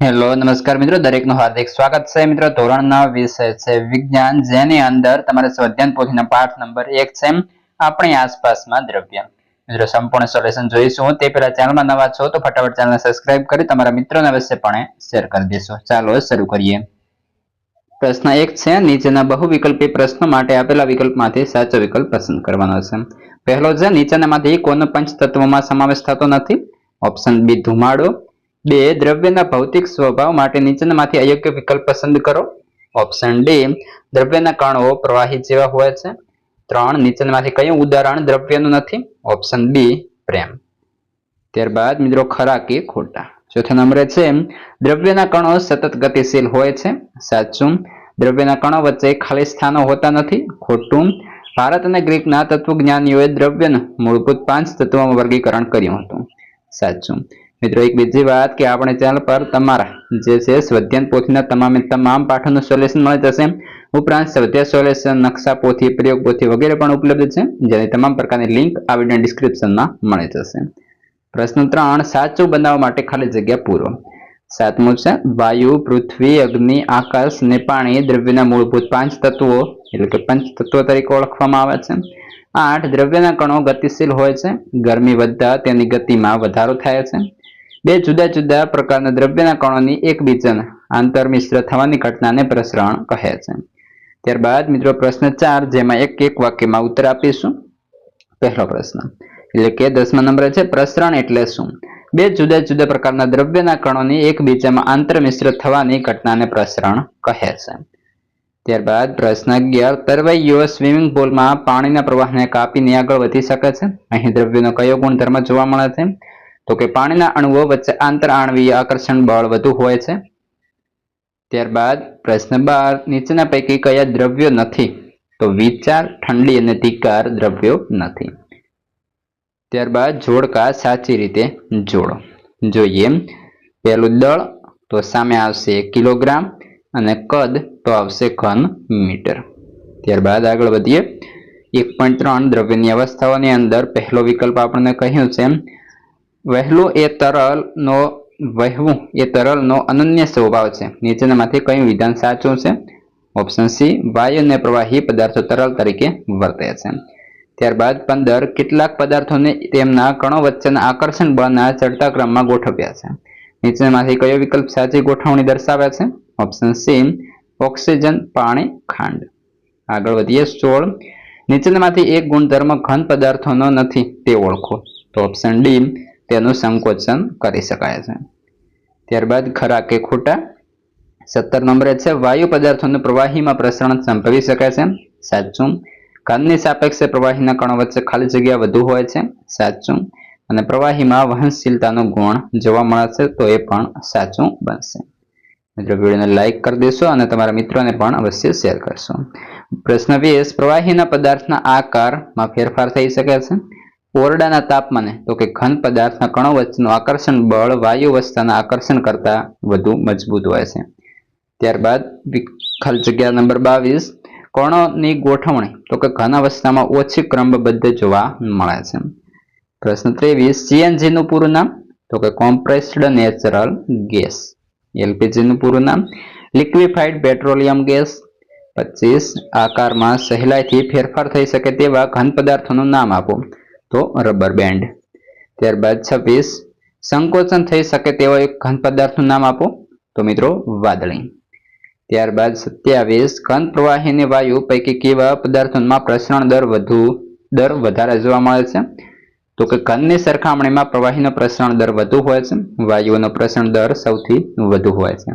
Hello નમસ્કાર મિત્રો, દરેકનું હાર્દિક સ્વાગત છે મિત્રો। ધોરણના વિષય છે વિજ્ઞાન, જેની અંદર તમારે સ્વાધ્યાય પોથીના પાઠ નંબર 1 છે આપણી આસપાસમાં દ્રવ્ય। મિત્રો સંપૂર્ણ સોલ્યુશન જોઈશું તે પહેલા ચેનલમાં નવા છો તો ફટાફટ ચેનલને સબસ્ક્રાઇબ કરી તમારા મિત્રોને અવશ્યપણે શેર કરી દેશો। ચાલો શરૂ કરીએ। પ્રશ્ન 1 છે, નીચેના બહુવિકલ્પી પ્રશ્ન માટે આપેલા વિકલ્પમાંથી સાચો વિકલ્પ પસંદ કરવાનો છે। પહેલો છે, નીચેનામાંથી કોનો પંચતત્વમાં સમાવેશ થતો નથી? ઓપ્શન બી ધુમાડો। 2, દ્રવ્યના ભૌતિક સ્વભાવ માટે નીચેનામાંથી અયોગ્ય વિકલ્પ પસંદ કરો। ઓપ્શન ડી, દ્રવ્યના કણો પ્રવાહી જેવા હોય છે। 3, નીચેનામાંથી કયું ઉદાહરણ દ્રવ્યનું નથી? ઓપ્શન બી પ્રેમ। ત્યારબાદ મિત્રો ખરા કે ખોટા। ચોથા નંબરે છે, દ્રવ્યના કણો સતત ગતિશીલ હોય છે। સાચું। દ્રવ્યના કણો વચ્ચે ખાલી સ્થાનો હોતા નથી। ખોટું। ભારત અને ગ્રીકના તત્વજ્ઞાનીઓએ દ્રવ્યનું મૂળભૂત 5 તત્વોમાં વર્ગીકરણ કર્યું હતું। સાચું। મિત્રો એક બીજી વાત કે આપણે ચેનલ પર તમારા જે છે સ્વાધ્યાય પોથીના તમામ પાઠોનું સોલ્યુશન મળી જશે। ઉપરાંત સ્વાધ્યાય સોલ્યુશન, નકશા પોથી, પ્રયોગ પોથી વગેરે પણ ઉપલબ્ધ છે, જેની તમામ પ્રકારની લિંક આ વિડીયો ડિસ્ક્રિપ્શનમાં મળી જશે। પ્રશ્ન 3, સાચું બનાવવા માટે ખાલી જગ્યા પૂરો। સાતમું છે, વાયુ, પૃથ્વી, અગ્નિ, આકાશ અને પાણી દ્રવ્યના મૂળભૂત 5 તત્વો એટલે કે પંચતત્વો તરીકે ઓળખવામાં આવે છે। 8, દ્રવ્યના કણો ગતિશીલ હોય છે। ગરમી વધતા તેની ગતિમાં વધારો થાય છે। 2, જુદા જુદા પ્રકારના દ્રવ્યના કણોની એકબીજાના આંતરમિશ્ર થવાની ઘટનાને પ્રસરણ કહે છે। ત્યારબાદ મિત્રો પ્રશ્ન 4, જેમાં એક વાક્યમાં ઉત્તર આપીશું। પહેલો પ્રશ્ન એટલે કે 10મા નંબરે છે, પ્રસરણ એટલે શું? 2 જુદા જુદા પ્રકારના દ્રવ્યના કણોની એકબીજામાં આંતરમિશ્ર થવાની ઘટનાને પ્રસરણ કહે છે। ત્યારબાદ પ્રશ્ન 11, તરવૈયો સ્વિમિંગ પુલમાં પાણીના પ્રવાહને કાપીને આગળ વધી શકે છે? અહીં દ્રવ્યનો કયો ગુણધર્મ જોવા મળે છે? તો કે પાણીના અણુઓ વચ્ચે આંતર આણવીય આકર્ષણ બળ વધુ હોય છે। ત્યારબાદ પ્રશ્ન 12, નીચેના પૈકી કયા દ્રવ્યો નથી? તો વિચાર, ઠંડી અને ધિક્કાર દ્રવ્યો નથી। ત્યારબાદ જોડકા સાચી રીતે જોડો। જોઈએ પહેલું દળ તો સામે આવશે કિલોગ્રામ અને કદ તો આવશે ઘન મીટર। ત્યારબાદ આગળ વધીએ। 1.3, દ્રવ્યની અવસ્થાઓની અંદર પહેલો વિકલ્પ આપણને કહ્યું છે, વહેવું એ તરલનો અનન્ય સ્વભાવ છે। નીચેનામાંથી કયું વિધાન સાચું છે? ઓપ્શન સી, વાયુ અને પ્રવાહી પદાર્થો તરલ તરીકે વર્તે છે। ત્યારબાદ 15, કેટલાક પદાર્થોને તેમના કણો વચ્ચેના આકર્ષણ બળના ચડતા ક્રમમાં ગોઠવ્યા છે। નીચેનામાંથી કયો વિકલ્પ સાચી ગોઠવણી દર્શાવે છે? ઓપ્શન સી, ઓક્સિજન, પાણી, ખાંડ। આગળ વધીએ। 16, નીચેનામાંથી એક ગુણધર્મ ઘન પદાર્થોનો નથી તે ઓળખો। તો ઓપ્શન ડી, તેનું સંકોચન કરી શકાય છે। ત્યારબાદ ખરા કે ખોટા। 17 નંબરે છે, વાયુ પદાર્થોનું પ્રવાહીમાં પ્રસરણ સંભવી શકે છે? સાચું। ઘનની સાપેક્ષે પ્રવાહીના કણો વચ્ચે ખાલી જગ્યા વધુ હોય છે? સાચું। અને પ્રવાહીમાં વહનશીલતાનો ગુણ જોવા મળે છે? તો એ પણ સાચું બનશે। મિત્રો વિડીયોને લાઈક કરી દેશો અને તમારા મિત્રોને પણ અવશ્ય શેર કરશો। પ્રશ્ન 20, પ્રવાહીના પદાર્થના આકારમાં ફેરફાર થઈ શકે છે? ઓરડાના તાપમાને તો કે ઘન પદાર્થના કણો વચ્ચેનું આકર્ષણ બળ વાયુ અવસ્થાના આકર્ષણ કરતા વધુ મજબૂત હોય છે। ત્યારબાદ ખાલી જગ્યા નંબર 22, કણોની ગોઠવણી તો કે ઘન અવસ્થામાં ઓછી ક્રમબદ્ધ જોવા મળે છે। પ્રશ્ન 23, સીએનજી નું પૂરું નામ? તો કે કોમ્પ્રેસ્ડ નેચરલ ગેસ। એલપીજી નું પૂરું નામ? Liquefied petroleum gas. 25, આકારમાં સહેલાઈથી ફેરફાર થઈ શકે તેવા ઘન પદાર્થોનું નામ આપો। તો રબર બેન્ડ। ત્યારબાદ 26, સંકોચન થઈ શકે તેવા એક ઘન પદાર્થનું નામ આપો। તો મિત્રો વાદળી। ત્યારબાદ 27, ઘન પ્રવાહી અને વાયુ પૈકી કેવા પદાર્થોમાં પ્રસરણ દર વધારે જોવા મળે છે? તો કે ઘનની સરખામણીમાં પ્રવાહીનો પ્રસરણ દર વધુ હોય છે, વાયુનો પ્રસરણ દર સૌથી વધુ હોય છે।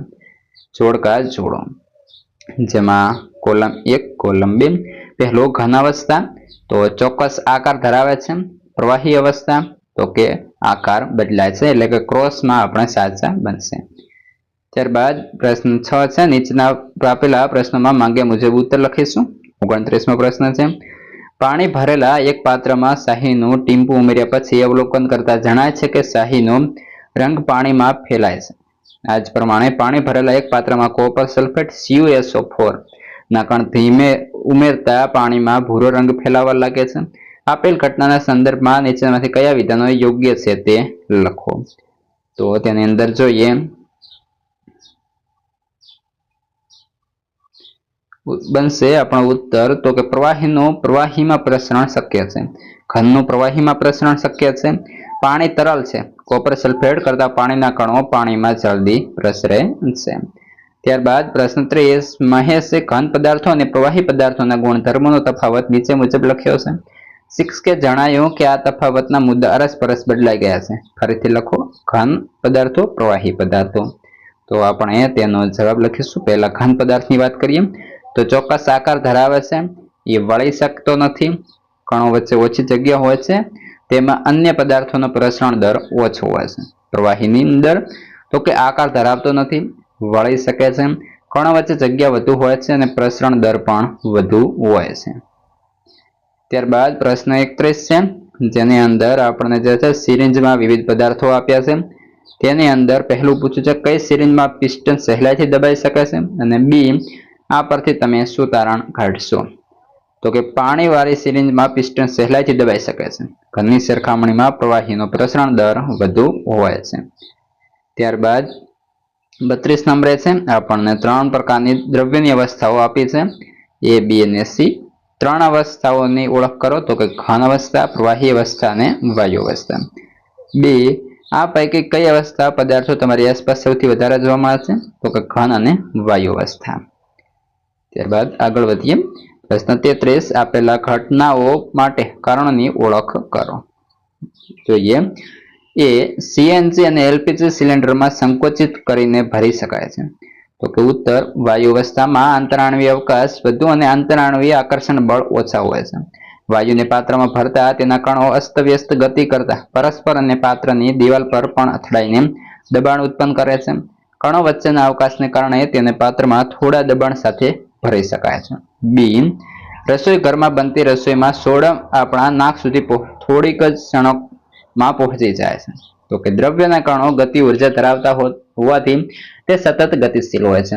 જોડકા જોડો। જેમાં કોલમ 1, કોલમ 2, પહેલો ઘન અવસ્થા તો ચોક્કસ આકાર ધરાવે છે। પ્રવાહી અવસ્થા તો કે આકાર બદલાય છે, એટલે કે ક્રોસમાં આપણે સાચા બનશે। ત્યારબાદ પ્રશ્ન 6 છે, નીચેના આપેલા પ્રશ્નોમાં માંગ્યા મુજબ ઉત્તર લખીશું। 29મો પ્રશ્ન છે, પાણી ભરેલા એક પાત્રમાં શાહીનું ટીમ્પું ઉમેર્યા પછી અવલોકન કરતા જણાય છે કે શાહીનો રંગ પાણીમાં ફેલાય છે। આ જ પ્રમાણે પાણી ભરેલા એક પાત્રમાં કોપર સલ્ફેટ CuSO4 ના કણ ધીમે ઉમેરતા પાણીમાં ભૂરો રંગ ફેલાવા લાગે છે। આપેલ ઘટનાના સંદર્ભમાં નીચેનામાંથી કયા વિધાનો યોગ્ય છે તે લખો। તો તેની અંદર જોઈએ બનશે આપણો ઉત્તર તો કે પ્રવાહીનું પ્રવાહીમાં પ્રસરણ શક્ય છે, ઘનનું પ્રવાહીમાં પ્રસરણ શક્ય છે, પાણી તરલ છે, કોપર સલ્ફેટ કરતા પાણીના કણો પાણીમાં જલ્દી પ્રસરે છે. ત્યારબાદ પ્રશ્ન 30 મહેશે ઘન પદાર્થો અને પ્રવાહી પદાર્થોના ગુણધર્મોનો તફાવત નીચે મુજબ લખ્યો છે. શિક્ષકે જણાવ્યું કે આ તફાવતના મુદ્દા અરસપરસ બદલાઈ ગયા છે. ફરીથી લખો, ઘન પદાર્થો, પ્રવાહી પદાર્થો. તો આપણે તેનો જવાબ લખીશું. પહેલા ઘન પદાર્થની વાત કરીએ તો ચોક્કસ આકાર ધરાવે છે, એ વળી શકતો નથી, કણો વચ્ચે ઓછી જગ્યા હોય છે, તેમાં અન્ય પદાર્થોનો પ્રસરણ દર ઓછો હોય છે. પ્રવાહીની અંદર તો કે આકાર ધરાવતો નથી, વળી શકે છે, કણો વચ્ચે જગ્યા વધુ હોય છે અને પ્રસરણ દર પણ વધુ હોય છે. ત્યારબાદ પ્રશ્ન 31 છે, જેની અંદર આપણને જે છે સિરિંજમાં વિવિધ પદાર્થો આપ્યા છે. તેની અંદર પહેલું પૂછ્યું છે કઈ સિરિંજમાં પિસ્ટન સહેલાઈથી દબાઈ શકે છે, અને બી આ પરથી તમે શું તારણ કાઢશો? તો કે પાણીવાળી સિરિંજમાં પિસ્ટન સહેલાઈથી દબાઈ શકે છે. ઘનની સરખામણીમાં પ્રવાહીનો પ્રસરણ દર વધુ હોય છે. ત્યારબાદ 32 નંબરે છે આપણને 3 પ્રકારની દ્રવ્યની અવસ્થાઓ આપી છે, એ, બી અને સી. 3 અવસ્થાઓની ઓળખ કરો તો કે ઘન અવસ્થા, પ્રવાહી અવસ્થા અને વાયુ અવસ્થા. બી આ પૈકી કઈ અવસ્થા પદાર્થો તમારી આસપાસ સૌથી વધારે જોવા મળે છે? તો કે ઘન અને વાયુ અવસ્થા. ત્યારબાદ આગળ વધીએ. પ્રશ્ન 33 આપેલા ઘટનાઓ માટે કારણોની ઓળખ કરો. જોઈએ. એ, સીએનજી અને એલપીજી સિલિન્ડરમાં સંકોચિત કરીને ભરી શકાય છે. તો કે ઉત્તર વાયુ અવસ્થામાં આંતરાણવીય અવકાશ વધુ અને આંતરાણવીય આકર્ષણ બળ ઓછા હોય છે. વાયુને પાત્રમાં ભરતા તેના કણો અસ્તવ્યસ્ત ગતિ કરતા પરસ્પર અને પાત્રની દિવાલ પર પણ અથડાઈને દબાણ ઉત્પન્ન કરે છે. કણો વચ્ચેના અવકાશને કારણે તેને પાત્રમાં થોડા દબાણ સાથે ભરી શકાય છે. બી, રસોઈ ઘરમાં બનતી રસોઈમાં સોડા આપણા નાક સુધી થોડીક જ ક્ષણોમાં પહોંચી જાય છે. તો કે દ્રવ્યના કણો ગતિ ઉર્જા ધરાવતા હોવાથી તે સતત ગતિશીલ હોય છે.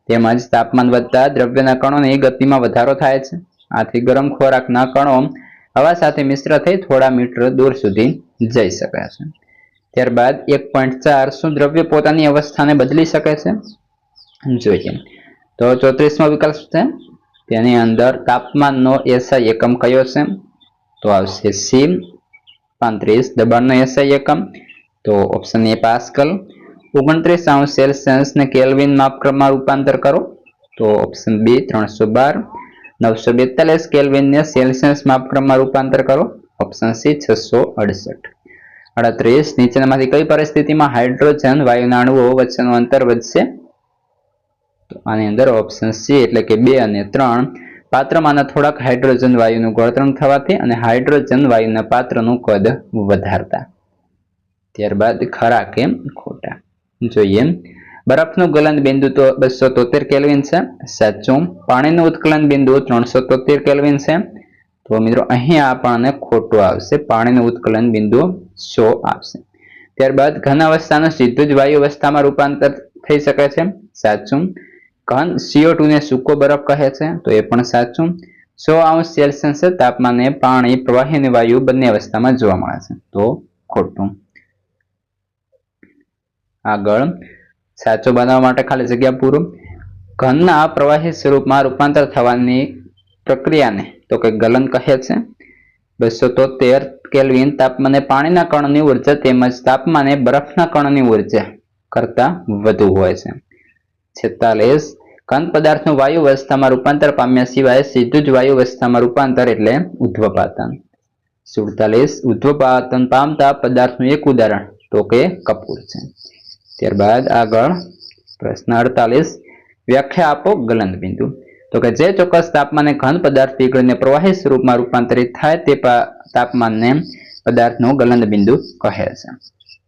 તેમજ તાપમાન વધતા દ્રવ્યના કણોની ગતિમાં વધારો થાય છે. આથી ગરમ ખોરાકના કણો હવા સાથે મિશ્ર થઈ થોડા મીટર દૂર સુધી જઈ શકે છે. ત્યારબાદ 1.4 શું દ્રવ્ય પોતાની અવસ્થાને બદલી શકે છે? જોઈએ. તો 34મો વિકલ્પ છે, તેની અંદર તાપમાનનો એસઆઈ એકમ કયો છે? તો આવશે સી. 35 દબાણનો એસઆઈ એકમ, તો ઓપ્શન એ પાસ્કલ. 29 સેલ્સિયસને કેલ્વિન માપક્રમમાં રૂપાંતર કરો, તો ઓપ્શન બી 312. 942 કેલ્વિનને સેલ્સિયસ માપક્રમમાં રૂપાંતર કરો, ઓપ્શન સી 668. 38 નીચેનામાંથી કઈ પરિસ્થિતિમાં હાઇડ્રોજન વાયુના અણુઓ વચ્ચેનું અંતર વધશે? તો આની અંદર ઓપ્શન સી એટલે કે 2 અને 3 પાત્રમાંના થોડાક હાઇડ્રોજન વાયુનું ગળતરણ થવાથી અને હાઇડ્રોજન વાયુના પાત્રનું કદ વધારતા. ત્યારબાદ ખરા કે ખોટા? જોઈએ. બરફનું ગલન બિંદુ તો 273 કેલ્વિન છે, સાચું. પાણીનું ઉત્કલન બિંદુ 373 કેલ્વિન છે, તો મિત્રો અહીં આપણને ખોટું આવશે. પાણીનું ઉત્કલન બિંદુ 100 આવશે. ત્યારબાદ ઘન અવસ્થાનું સીધું જ વાયુ અવસ્થામાં રૂપાંતર થઈ શકે છે, સાચું. ઘન CO2 ને સૂકો બરફ કહે છે, તો એ પણ સાચું. 100 સેલ્સિયસ તાપમાને પાણી, પ્રવાહી અને વાયુ બંને અવસ્થામાં જોવા મળે છે, તો ખોટું. આગળ સાચું બનાવવા માટે ખાલી જગ્યા પૂરું. ઘનના પ્રવાહી સ્વરૂપમાં રૂપાંતર થવાની પ્રક્રિયાને તો કે ગલન કહે છે. 273 કેલ્વિન તાપમાને પાણીના કણોની ઉર્જા તેમજ તાપમાને બરફના કણોની ઉર્જા કરતા વધુ હોય છે. 46 ઘન પદાર્થનું વાયુ અવસ્થામાં રૂપાંતર પામ્યા સિવાય સીધું જ વાયુ અવસ્થામાં રૂપાંતર એટલે ઉધ્વપાતન. 47 ઉધ્વપાતન પામતા પદાર્થનું એક ઉદાહરણ તો કે કપૂર છે. ત્યારબાદ આગળ પ્રશ્ન 48 વ્યાખ્યા આપો ગલન બિંદુ. તો કે જે ચોક્કસ તાપમાને ઘન પદાર્થ પીગળીને પ્રવાહી સ્વરૂપમાં રૂપાંતરિત થાય તે તાપમાનને પદાર્થનું ગલન બિંદુ કહે છે.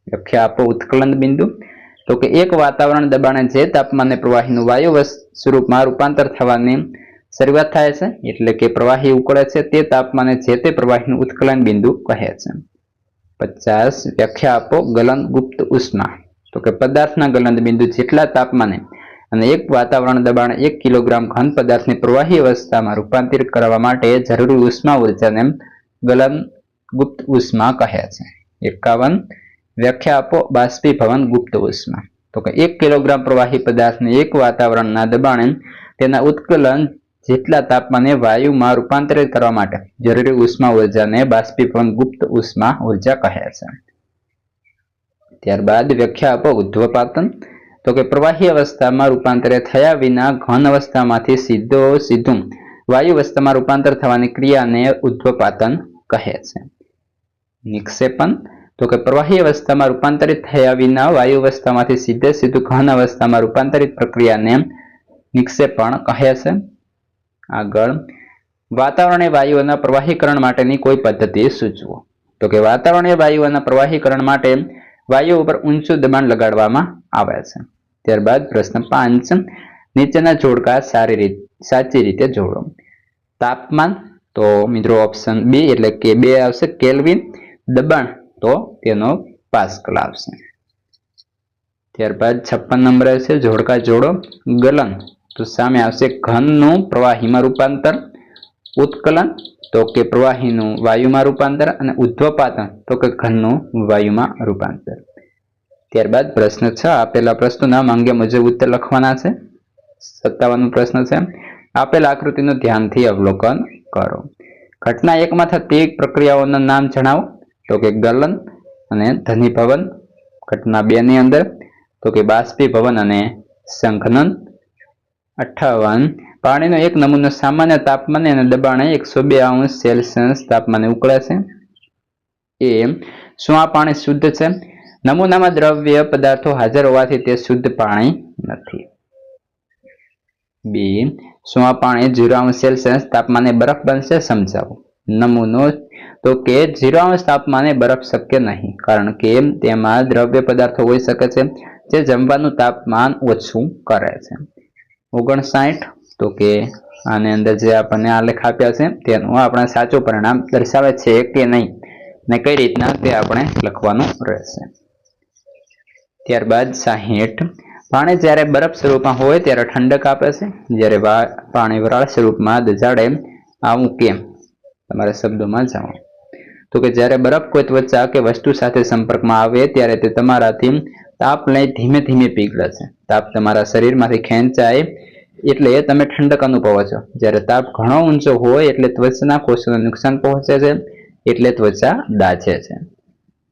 વ્યાખ્યા આપો ઉત્કલન બિંદુ. તો કે એક વાતાવરણ દબાણે જે તાપમાને પ્રવાહીનું વાયુ સ્વરૂપમાં રૂપાંતર થવાની શરૂઆત થાય છે એટલે કે પ્રવાહી ઉકળે છે તે તાપમાને જે તે પ્રવાહીનું ઉત્કલન બિંદુ કહે છે. 50 વ્યાખ્યા આપો ગલન ગુપ્ત ઉષ્મા. તો કે પદાર્થના ગલન બિંદુ જેટલા તાપમાને અને એક વાતાવરણ દબાણે 1 કિલોગ્રામ ઘન પદાર્થને પ્રવાહી અવસ્થામાં રૂપાંતરિત કરવા માટે જરૂરી ઉષ્મા ઉર્જાને ગલન ગુપ્ત ઉષ્મા કહે છે. 51 વ્યાખ્યા આપો બાષ્પીભવન ગુપ્ત ઉષ્મા. તો કે 1 કિલોગ્રામ પ્રવાહી પદાર્થને એક વાતાવરણના દબાણે તેના ઉત્કલન જેટલા તાપમાને વાયુમાં રૂપાંતરિત કરવા માટે જરૂરી ઉષ્મા ઉર્જાને બાષ્પીભવન ગુપ્ત ઉષ્મા ઉર્જા કહે છે. ત્યારબાદ વ્યાખ્યા આપો ઉધ્વપાતન. તો કે પ્રવાહી અવસ્થામાં રૂપાંતરિત થયા વિના ઘન અવસ્થામાંથી સીધું વાયુ અવસ્થામાં રૂપાંતર થવાની ક્રિયાને ઉધ્વપાતન કહે છે. નિક્ષેપન. તો કે પ્રવાહી અવસ્થામાં રૂપાંતરિત થયા વિના વાયુ અવસ્થામાંથી સીધું ઘન અવસ્થામાં રૂપાંતરિત પ્રક્રિયાને નિક્ષેપણ કહે છે. આગળ વાતાવરણીય વાયુઓના પ્રવાહીકરણ માટેની કોઈ પદ્ધતિ સૂચવો. તો કે વાતાવરણીય વાયુઓના પ્રવાહીકરણ માટે વાયુ ઉપર ઊંચું દબાણ લગાડવામાં આવે છે. ત્યારબાદ પ્રશ્ન 5, નીચેના જોડકા સાચી રીતે જોડો. તાપમાન, તો મિત્રો ઓપ્શન બી એટલે કે 2 આવશે કેલ્વિન. દબાણ, તો તેનો પાસ્કલ આવશે. ત્યારબાદ 56 નંબર છે જોડકા જોડો. ગલન, તો સામે આવશે ઘનનું પ્રવાહીમાં રૂપાંતર. ઉત્કલન, તો કે પ્રવાહીનું વાયુમાં રૂપાંતર. અને ઉધ્વપાતન, તો કે ઘનનું વાયુમાં રૂપાંતર. ત્યારબાદ પ્રશ્ન 6, આપેલા પ્રશ્નોના માંગ્યા મુજબ ઉત્તર લખવાના છે. 57 પ્રશ્ન છે, આપેલ આકૃતિનું ધ્યાનથી અવલોકન કરો. ઘટના 1 માં થતી પ્રક્રિયાઓના નામ જણાવો. તો કે ગલન અને ઘનીભવન. ઘટના 2 ની અંદર તો કે બાષ્પીભવન અને સંઘનન. 58, પાણીનો એક નમૂનો સામાન્ય તાપમાને અને દબાણે 102°C તાપમાને ઉકળે છે. એ, શું આ પાણી શુદ્ધ છે? નમૂનામાં દ્રવ્ય પદાર્થો હાજર હોવાથી તે શુદ્ધ પાણી નથી. બી, શું આ પાણી 0°C તાપમાને બરફ બનશે? સમજાવો. નમૂનો, તો કે 0° તાપમાને બરફ શક્ય નહીં, કારણ કે તેમાં દ્રવ્ય પદાર્થો હોઈ શકે છે જે જમવાનું તાપમાન ઓછું કરે છે. 59, તો કે આની અંદર જે આપણને આલેખ આપ્યા છે તેનું આપણે સાચું પરિણામ દર્શાવે છે કે નહીં ને કઈ રીતના તે આપણે લખવાનું રહેશે. ત્યારબાદ 60, પાણી જ્યારે બરફ સ્વરૂપમાં હોય ત્યારે ઠંડક આપે છે, જ્યારે પાણી વરાળ સ્વરૂપમાં દજાડે આવું કેમ? તમારા શબ્દોમાં જાઓ. તો કે જ્યારે બરફ કોઈ ત્વચા કે વસ્તુ સાથે સંપર્કમાં આવે ત્યારે તે તમારાથી તાપ લઈ ધીમે ધીમે પીગળે છે. તાપ તમારા શરીરમાંથી ખેંચાય એટલે તમે ઠંડક અનુભવો છો. જ્યારે તાપ ઘણો ઊંચો હોય એટલે ત્વચાના કોષોને નુકસાન પહોંચે છે, એટલે ત્વચા દાઝે છે.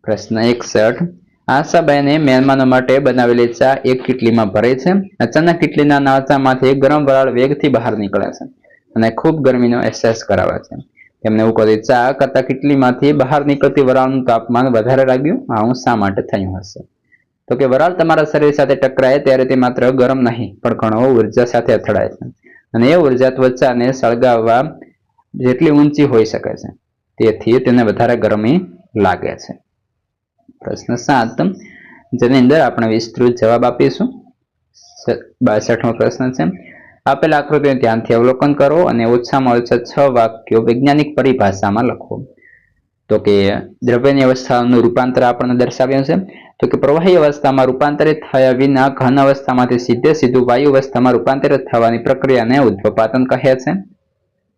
પ્રશ્ન 61, આશાબાઈને મહેમાનો માટે બનાવેલી ચા એક કીટલીમાં ભરે છે. અચાનક કીટલીના નાળચામાંથી ગરમ વરાળ વેગથી બહાર નીકળે છે અને ખૂબ ગરમીનો અહેસાસ કરાવે છે. તેમને ઉકળતી ચા કરતા કીટલીમાંથી બહાર નીકળતી વરાળનું તાપમાન વધારે લાગ્યું. આવું શા માટે થયું હશે? તો કે વરાળ તમારા શરીર સાથે ટકરાય ત્યારે તે માત્ર ગરમ નહીં પણ ઘણો ઉર્જા સાથે અથડાય છે અને એ ઉર્જા ત્વચાને સળગાવવા જેટલી ઊંચી હોઈ શકે છે, તેથી તેને વધારે ગરમી લાગે છે. પ્રશ્ન 7, જેની અંદર આપણે વિસ્તૃત જવાબ આપીશું. 62મો પ્રશ્ન છે, આપેલ આકૃતિને ધ્યાનથી અવલોકન કરો અને ઓછામાં ઓછા 6 વાક્યો વૈજ્ઞાનિક પરિભાષામાં લખો. તો કે દ્રવ્યની અવસ્થાનું રૂપાંતર આપણને દર્શાવ્યું છે. તો કે પ્રવાહી અવસ્થામાં રૂપાંતરિત થયા વિના ઘન અવસ્થામાંથી સીધું વાયુ અવસ્થામાં રૂપાંતરિત થવાની પ્રક્રિયાને ઉધ્વપાતન કહે છે.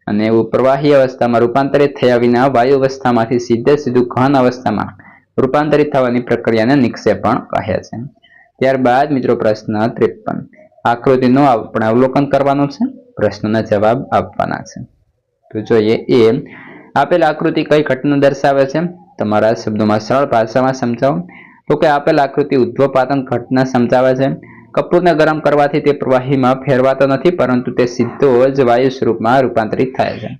અને પ્રવાહી અવસ્થામાં રૂપાંતરિત થયા વિના વાયુ અવસ્થામાંથી સીધું ઘન અવસ્થામાં રૂપાંતરિત થવાની પ્રક્રિયાને નિક્ષેપણ કહે છે. ત્યારબાદ મિત્રો પ્રશ્ન 53, આકૃતિનું આપણે અવલોકન કરવાનું છે, પ્રશ્નોના જવાબ આપવાના છે. તો જોઈએ. એ, આપેલ આકૃતિ કઈ ઘટના દર્શાવે છે? તમારા શબ્દોમાં સરળ ભાષામાં સમજાવો. તો કે આપેલ આકૃતિ ઉધ્વપાતન ઘટના સમજાવે છે. કપૂરને ગરમ કરવાથી તે પ્રવાહીમાં ફેરવાતો નથી, પરંતુ તે સીધો જ વાયુ સ્વરૂપમાં રૂપાંતરિત થાય છે.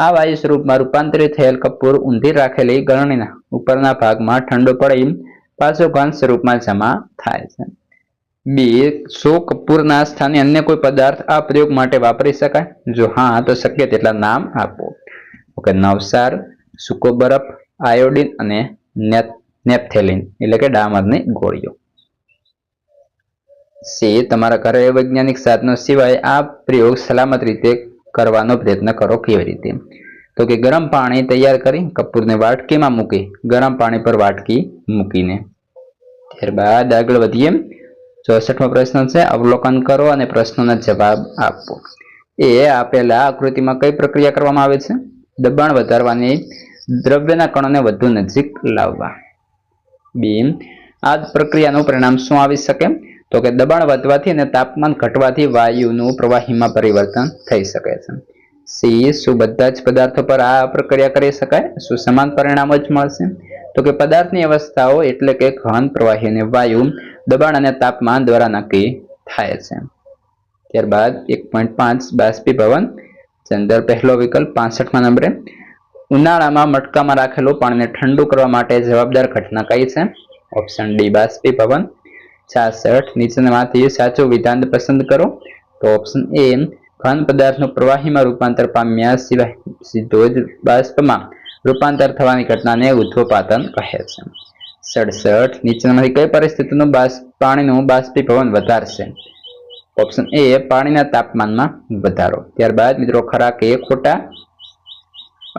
આ વાયુ સ્વરૂપમાં રૂપાંતરિત થયેલ કપૂર ઊંધી રાખેલી ગળણીના ઉપરના ભાગમાં ઠંડો પડી પાછો ઘન સ્વરૂપમાં જમા થાય છે. બી, શું કપૂરના સ્થાને અન્ય કોઈ પદાર્થ આ પ્રયોગ માટે વાપરી શકાય? જો હા તો શક્ય તેટલા નામ આપો. ઓકે, નવસાર, સૂકો બરફ, આયોડિન અને નેપ્થેલિન એટલે કે ડામરની ગોળીઓ. સી, તમારા ઘરે વૈજ્ઞાનિક સાધનો સિવાય આ પ્રયોગ સલામત રીતે કરવાનો પ્રયત્ન કરો. કેવી રીતે? તો કે ગરમ પાણી તૈયાર કરી કપૂરને વાટકીમાં મૂકી ગરમ પાણી પર વાટકી મૂકીને. ત્યારબાદ આગળ વધીએ. 64મો પ્રશ્ન છે, અવલોકન કરો અને પ્રશ્નોના જવાબ આપો. એ, આપેલા આકૃતિમાં કઈ પ્રક્રિયા કરવામાં આવે છે? દબાણ વધારવાની, દ્રવ્યના કણોને વધુ નજીક લાવવા. બી, આ પ્રક્રિયાનું પરિણામ શું આવી શકે? તો કે દબાણ વધવાથી અને તાપમાન ઘટવાથી વાયુનું પ્રવાહીમાં પરિવર્તન થઈ શકે છે. સી, શું બધા જ પદાર્થો પર આ પ્રક્રિયા કરી શકાય? શું સમાન પરિણામો જ મળશે? તો કે પદાર્થની અવસ્થાઓ એટલે કે ઘન, પ્રવાહી અને વાયુ દબાણ અને તાપમાન દ્વારા નક્કી થાય છે. ત્યારબાદ 1.5 બાષ્પીભવન. અંદર પહેલો વિકલ્પ 65મા નંબરે. ઉનાળામાં મટકામાં રાખેલું પાણીને ઠંડુ કરવા માટે જવાબદાર ઘટના કઈ છે? ઓપ્શન ડી બાષ્પીભવન. 66 નીચેનામાંથી સાચું વિધાન પસંદ કરો. તો ઓપ્શન એ, ઘન પદાર્થનું પ્રવાહીમાં રૂપાંતર પામ્યા સિવાય સીધો જ બાષ્પમાં રૂપાંતર થવાની ઘટનાને ઉદ્ધવપાતન કહે છે. 67 નીચેનામાંથી કઈ પરિસ્થિતિનું પાણીનું બાષ્પીભવન વધારશે? ઓપ્શન એ, પાણીના તાપમાનમાં વધારો. ત્યારબાદ મિત્રો ખરા કે ખોટા?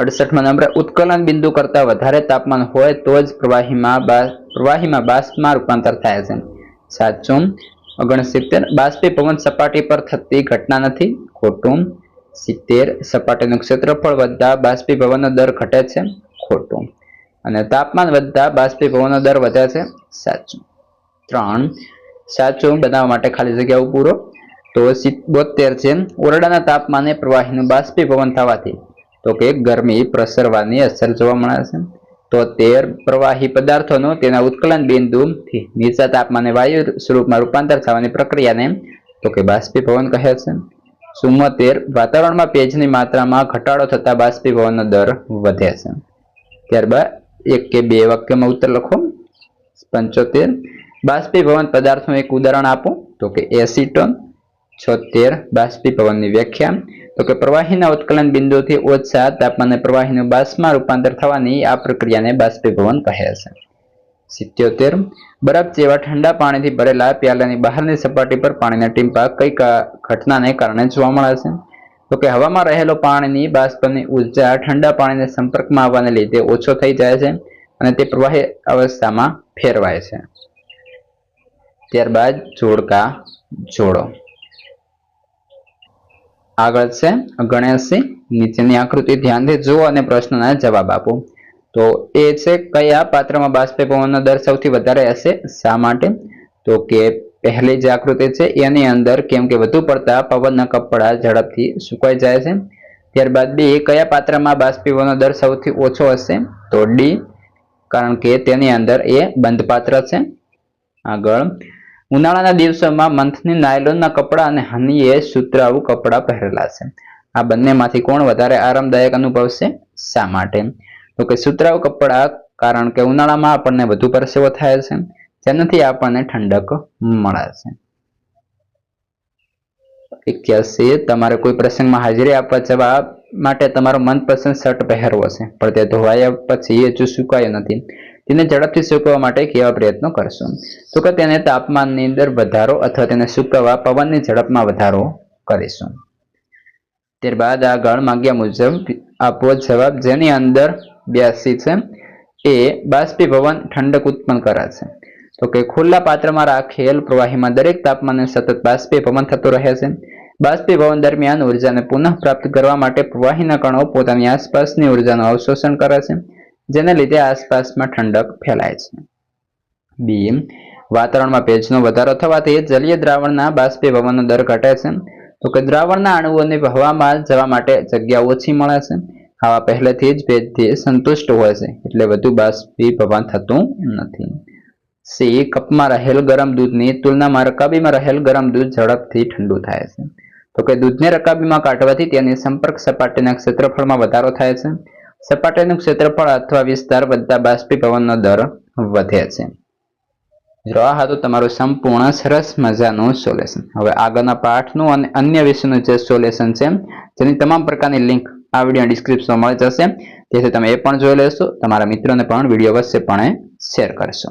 68મા નંબરે, ઉત્કલન બિંદુ કરતા વધારે તાપમાન હોય તો જ પ્રવાહીમાં બાષ્પમાં રૂપાંતર થાય છે. સાચું. 69 બાષ્પીભવન સપાટી પર થતી ઘટના નથી. ખોટું. 70 સપાટીનું ક્ષેત્રફળ વધતા બાષ્પીભવનનો દર ઘટે છે. ખોટું. અને તાપમાન વધતા બાષ્પીભવનનો દર વધે છે. સાચું. 3 સાચું બનાવવા માટે ખાલી જગ્યાઓ પૂરો. તો 72 છે, ઓરડાના તાપમાને પ્રવાહીનું બાષ્પીભવન થવાથી તો કે ગરમી પ્રસરવાની અસર જોવા મળે છે. 73 પ્રવાહી પદાર્થોનું તેના ઉત્કલન બિંદુથી નીચા તાપમાને વાયુ સ્વરૂપમાં રૂપાંતર થવાની પ્રક્રિયાને તો કે બાષ્પીભવન કહે છે. 74 વાતાવરણમાં ભેજની માત્રામાં ઘટાડો થતા બાષ્પીભવનનો દર વધે છે. ત્યારબાદ 1 કે 2 વાક્યમાં ઉત્તર લખો. 75 બાષ્પીભવન પદાર્થનું એક ઉદાહરણ આપો. તો કે એસીટોન. 76 બાષ્પીભવનની વ્યાખ્યા. તો કે પ્રવાહીના ઉત્કલન બિંદુથી ઓછા તાપમાને પ્રવાહીનું બાષ્પમાં રૂપાંતર થવાની આ પ્રક્રિયાને બાષ્પીભવન કહે છે. 77 બરફ જેવા ઠંડા પાણીથી ભરેલા પ્યાલાની બહારની સપાટી પર પાણીના ટીમ્પા કઈ ઘટનાને કારણે જોવા મળે છે? તો કે હવામાં રહેલો પાણીની બાષ્પની ઉર્જા ઠંડા પાણીના સંપર્કમાં આવવાને લીધે ઓછો થઈ જાય છે અને તે પ્રવાહી અવસ્થામાં ફેરવાય છે. ત્યારબાદ જોડકા જોડો. આગળ છે 79. નીચેની આકૃતિ ધ્યાનથી જુઓ અને પ્રશ્નના જવાબ આપો. તો એ છે કયા પાત્રમાં બાષ્પીભવનનો દર સૌથી વધારે હશે? શા માટે? તો કે પહેલી જે આકૃતિ છે એની અંદર કેમ કે વધુ પડતા પવનના કપડા ઝડપથી સુકાઈ જાય છે. ત્યારબાદ બી, કયા પાત્રમાં બાષ્પીભવનનો દર સૌથી ઓછો હશે? તો ડી, કારણ કે તેની અંદર એ બંધ પાત્ર છે. આગળ, ઉનાળાના દિવસોમાં મંથની નાયલોનના કપડા અને હનીએ સુતરાઉ કપડા પહેરેલા છે. આ બંનેમાંથી કોણ વધારે આરામદાયક અનુભવશે? શા માટે? તો કે સુતરાઉ કપડા, કારણ કે ઉનાળામાં આપણને વધુ પરસેવો થાય છે જેનાથી આપણને ઠંડક મળે છે. 81 તમારે કોઈ પ્રસંગમાં હાજરી આપવા જવા માટે તમારો મનપસંદ શર્ટ પહેરવો છે પણ તે ધોવાયા પછી હજુ સુકાયો નથી. તેને ઝડપથી સુકવવા માટે કેવા પ્રયત્નો કરશો? તો કે તેને તાપમાનની અંદર વધારો અથવા તેને સુકવવા પવનની ઝડપમાં વધારો કરીશું. ત્યારબાદ આગળ માંગ્યા મુજબ આપો જવાબ. જેની અંદર 82 છે એ બાષ્પીભવન ઠંડક ઉત્પન્ન કરે છે. તો કે ખુલ્લા પાત્રમાં રાખેલ પ્રવાહીમાં દરેક તાપમાને સતત બાષ્પીભવન થતું રહે છે. બાષ્પીભવન દરમિયાન ઉર્જાને પુનઃ પ્રાપ્ત કરવા માટે પ્રવાહીના કણો પોતાની આસપાસની ઉર્જાનું અવશોષણ કરે છે જેને લીધે આસપાસમાં ઠંડક ફેલાય છે. બી, વાતાવરણમાં ભેજનો વધારો થવાથી જલીય દ્રાવણના બાષ્પીભવનનો દર ઘટે છે. તો કે દ્રાવણના અણુઓને હવામાં જવા માટે જગ્યા ઓછી મળે છે. હવા પહેલેથી જ ભેજથી સંતુષ્ટ હોય છે એટલે વધુ બાષ્પીભવન થતું નથી. સી, કપમાં રહેલ ગરમ દૂધની તુલનામાં રકાબીમાં રહેલ ગરમ દૂધ ઝડપથી ઠંડુ થાય છે. તો કે દૂધને રકાબીમાં કાઢવાથી તેની સંપર્ક સપાટીના ક્ષેત્રફળમાં વધારો થાય છે. સપાટીનું ક્ષેત્રફળ અથવા વિસ્તાર વધતા બાષ્પીભવનનો દર વધે છે. આ હતું તમારું સંપૂર્ણ સરસ મજાનું સોલ્યુશન. હવે આગળના પાઠનું અને અન્ય વિષયનું જે સોલ્યુશન છે જેની તમામ પ્રકારની લિંક આ વિડીયો ડિસ્ક્રિપ્શનમાં મળી જશે. તેથી તમે એ પણ જોઈ લેશો. તમારા મિત્રોને પણ વિડીયો અવશ્યપણે શેર કરશો.